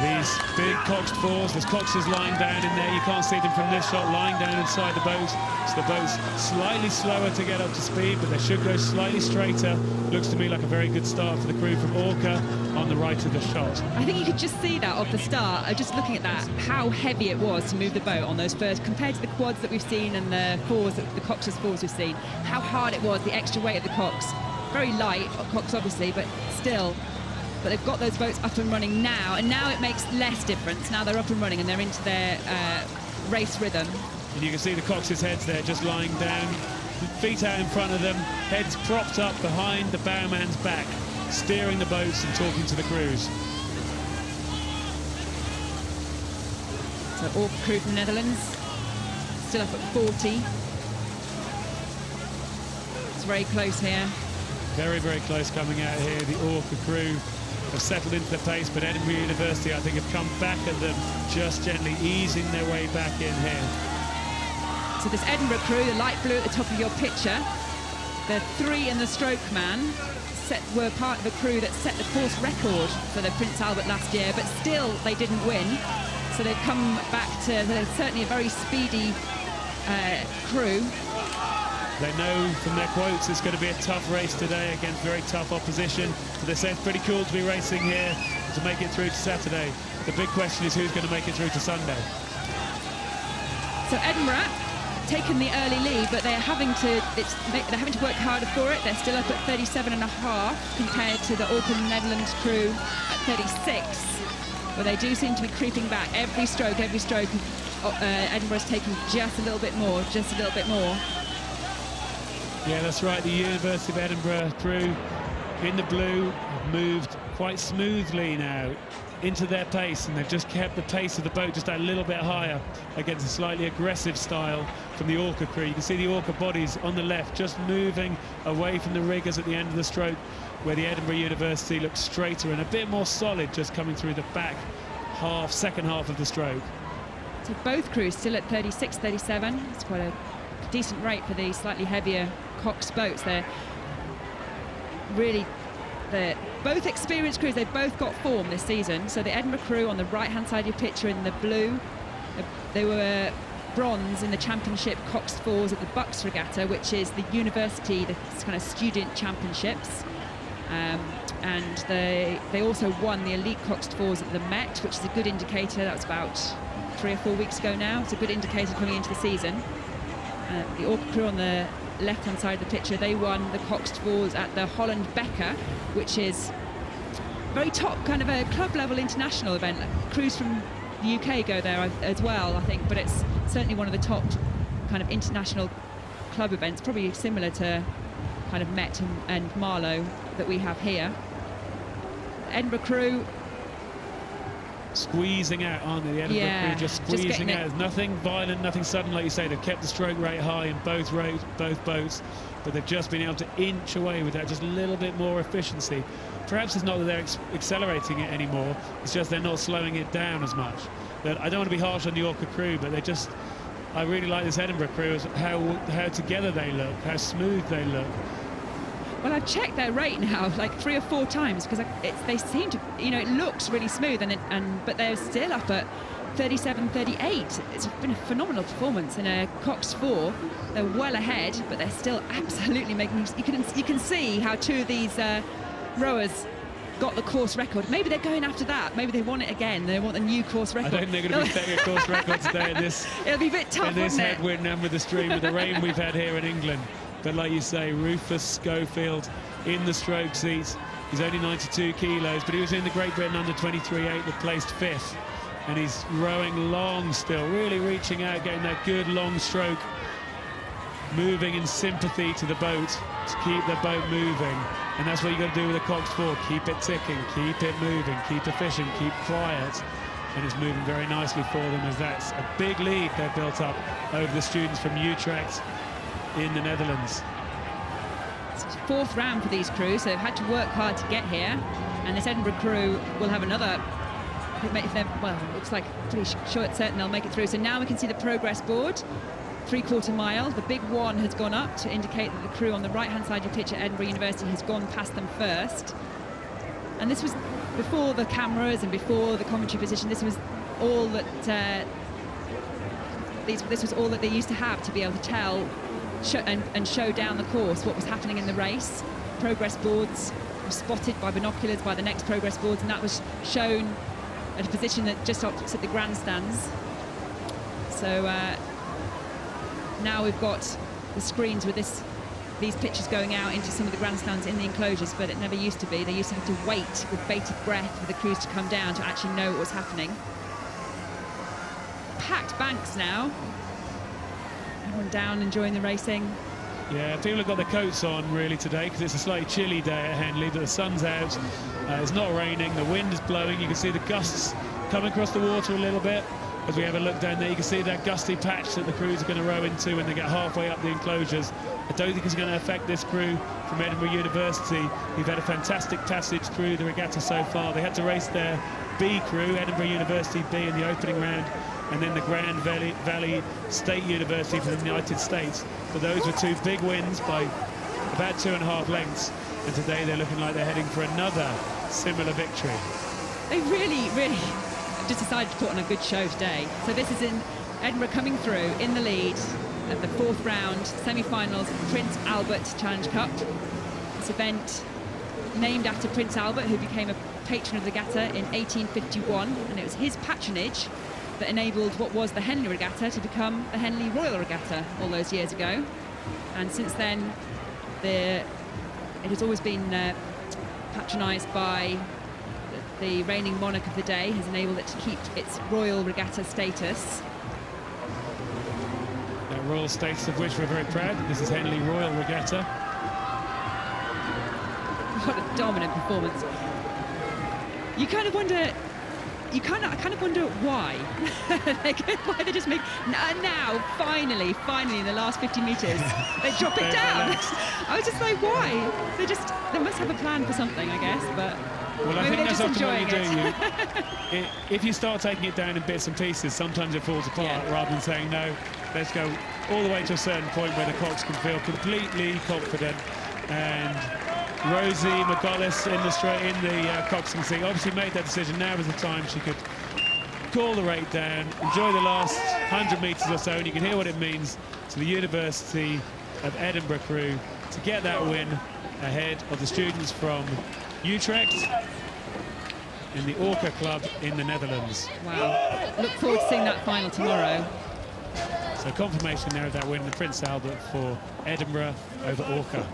These big coxed fours, there's coxers lying down in there. You can't see them from this shot, lying down inside the boat. So the boat's slightly slower to get up to speed, but they should go slightly straighter. Looks to me like a very good start for the crew from Orca on the right of the shot. I think you could just see that off the start. Just looking at that, how heavy it was to move the boat on those first, compared to the quads that we've seen and the fours, the coxers fours we've seen. How hard it was, the extra weight of the cox. Very light, cox obviously, but still. But they've got those boats up and running now, and now it makes less difference. Now they're up and running and they're into their race rhythm. And you can see the cox's heads there just lying down, feet out in front of them, heads propped up behind the bowman's back, steering the boats and talking to the crews. So Orca crew from the Netherlands, still up at 40. It's very close here. Very, very close coming out here. The Orca crew have settled into the pace, but Edinburgh University, I think, have come back at them, just gently easing their way back in here. So this Edinburgh crew, the light blue at the top of your picture, the 3 and the stroke man were part of a crew that set the course record for the Prince Albert last year, but still they didn't win. So they've come back to, they're certainly a very speedy crew. They know from their quotes it's going to be a tough race today against very tough opposition. So they say it's pretty cool to be racing here to make it through to Saturday. The big question is who's going to make it through to Sunday. So Edinburgh taken the early lead, but they're having to work harder for it. They're still up at 37.5 compared to the Orca Netherlands crew at 36. But they do seem to be creeping back every stroke. Edinburgh's taking just a little bit more, just a little bit more. Yeah, that's right. The University of Edinburgh crew in the blue have moved quite smoothly now into their pace, and they've just kept the pace of the boat just a little bit higher against a slightly aggressive style from the Orca crew. You can see the Orca bodies on the left just moving away from the riggers at the end of the stroke, where the Edinburgh University looks straighter and a bit more solid just coming through the back half, second half of the stroke. So both crews still at 36, 37. It's quite a decent rate for the slightly heavier Cox boats. They're both experienced crews. They've both got form this season. So the Edinburgh crew on the right-hand side of your picture in the blue, they were bronze in the championship Cox Fours at the Bucks Regatta, which is the university, the kind of student championships. And they also won the elite Cox Fours at the Met, which is a good indicator. That was about 3 or 4 weeks ago now. It's a good indicator coming into the season. The Orca crew on the left-hand side of the picture, they won the Cox Fours at the Holland Becker, which is very top kind of a club-level international event. Crews from the UK go there as well, I think, but it's certainly one of the top kind of international club events, probably similar to kind of Met and Marlow that we have here. Edinburgh crew squeezing out, aren't they? The Edinburgh crew just squeezing out. There's nothing violent, nothing sudden, like you say. They've kept the stroke rate high in both boats, but they've just been able to inch away with that just a little bit more efficiency. Perhaps it's not that they're accelerating it anymore, it's just they're not slowing it down as much. But I don't want to be harsh on the Orca crew, but they just, I really like this Edinburgh crew, how together they look, how smooth they look. Well, I've checked their rate now like 3 or 4 times, because they seem to, you know, it looks really smooth, but they're still up at 37, 38. It's been a phenomenal performance in a Cox 4. They're well ahead, but they're still absolutely making. You can see how 2 of these rowers got the course record. Maybe they're going after that. Maybe they want it again. They want the new course record. I don't think they're going to be setting a course record today in this. It'll be a bit tough, in this wouldn't it? headwind and with the stream, with the rain we've had here in England. But like you say, Rufus Schofield in the stroke seats. He's only 92 kilos, but he was in the Great Britain under 23-8 that placed 5th. And he's rowing long still, really reaching out, getting that good long stroke, moving in sympathy to the boat to keep the boat moving. And that's what you got to do with a Cox 4. Keep it ticking, keep it moving, keep efficient, keep quiet. And it's moving very nicely for them, as that's a big lead they've built up over the students from Utrecht in the Netherlands. It's the 4th round for these crews, so they've had to work hard to get here. And this Edinburgh crew will have another, well, it looks like pretty certain they'll make it through. So now we can see the progress board, 3/4 mile. The big 1 has gone up to indicate that the crew on the right-hand side of your picture, Edinburgh University, has gone past them first. And this was before the cameras and before the commentary position. This was all that this was all that they used to have to be able to tell and show down the course what was happening in the race. Progress boards were spotted by binoculars by the next progress boards, and that was shown at a position that just opposite the grandstands. So now we've got the screens with these pictures going out into some of the grandstands in the enclosures, but it never used to be. They used to have to wait with bated breath for the crews to come down to actually know what was happening. Packed banks now. Everyone down enjoying the racing. Yeah, people have got their coats on really today because it's a slightly chilly day at Henley, but the sun's out, it's not raining, the wind is blowing, you can see the gusts coming across the water a little bit. As we have a look down there, you can see that gusty patch that the crews are going to row into when they get halfway up the enclosures. I don't think it's going to affect this crew from Edinburgh University, who've had a fantastic passage through the regatta so far. They had to race their B crew, Edinburgh University B, in the opening round, and then the Grand Valley State University from the United States. But those were two big wins by about 2.5 lengths, and today they're looking like they're heading for another similar victory. They really just decided to put on a good show today. So this is in Edinburgh coming through in the lead at the 4th round, semi-finals Prince Albert Challenge Cup. This event named after Prince Albert, who became a patron of the regatta in 1851, and it was his patronage that enabled what was the Henley Regatta to become the Henley Royal Regatta all those years ago. And since then, it has always been patronised by the reigning monarch of the day, has enabled it to keep its Royal Regatta status. That royal status of which we're very proud. This is Henley Royal Regatta. What a dominant performance. You kind of wonder... I kind of wonder why. Why they just make... Now, finally, in the last 50 metres, they drop it down. I was just like, why? They must have a plan for something, I guess, but... Well, I think that's often what you do. It. If you start taking it down in bits and pieces, sometimes it falls apart, rather than saying, no, let's go all the way to a certain point where the cocks can feel completely confident. And Rosie McGollis in the coxswain seat obviously made that decision. Now was the time she could call the rate down, enjoy the last 100 metres or so, and you can hear what it means to the University of Edinburgh crew to get that win ahead of the students from Utrecht in the Orca club in the Netherlands. Wow. Look forward to seeing that final tomorrow. So confirmation there of that win, the Prince Albert for Edinburgh over Orca.